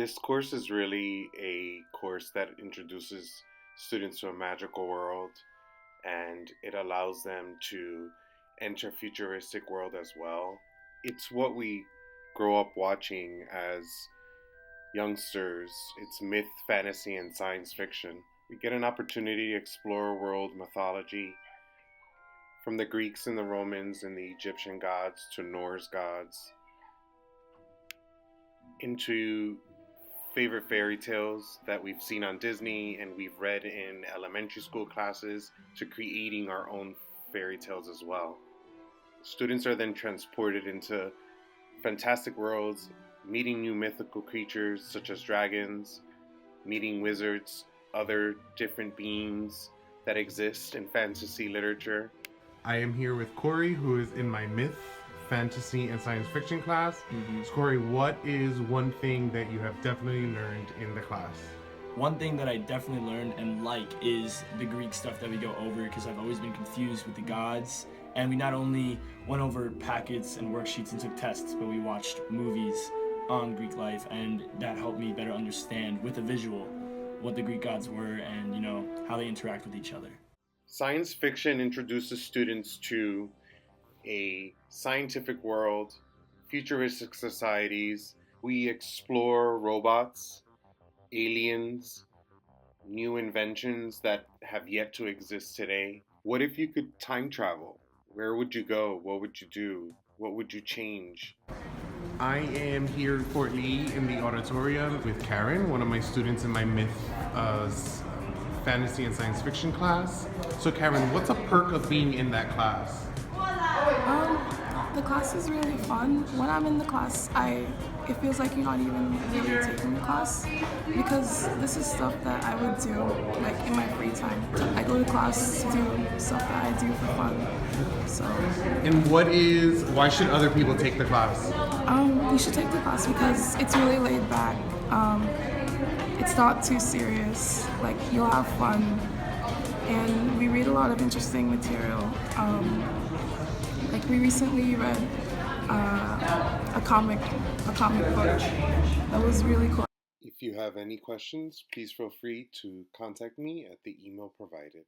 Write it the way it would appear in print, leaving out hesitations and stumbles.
This course is really a course that introduces students to a magical world, and it allows them to enter futuristic world as well. It's what we grow up watching as youngsters. It's myth, fantasy, and science fiction. We get an opportunity to explore world mythology from the Greeks and the Romans and the Egyptian gods to Norse gods into favorite fairy tales that we've seen on Disney and we've read in elementary school classes to creating our own fairy tales as well. Students are then transported into fantastic worlds, meeting new mythical creatures such as dragons, meeting wizards, other different beings that exist in fantasy literature. I am here with Corey, who is in my myth, fantasy, and science fiction class. So Corey, what is one thing that you have definitely learned in the class? One thing that I definitely learned and like is the Greek stuff that we go over, because I've always been confused with the gods. And we not only went over packets and worksheets and took tests, but we watched movies on Greek life, and that helped me better understand with a visual what the Greek gods were and, how they interact with each other. Science fiction introduces students to a scientific world, futuristic societies. We explore robots, aliens, new inventions that have yet to exist today. What if you could time travel? Where would you go? What would you do? What would you change? I am here in Fort Lee in the auditorium with Karen, one of my students in my myth, fantasy and science fiction class. So Karen, what's a perk of being in that class? The class is really fun. When I'm in the class, it feels like you're not even really taking the class, because this is stuff that I would do like in my free time. I go to class to do stuff that I do for fun. So. And why should other people take the class? You should take the class because it's really laid back. It's not too serious. Like, you'll have fun, and we read a lot of interesting material. Like, we recently read a comic book that was really cool. If you have any questions, please feel free to contact me at the email provided.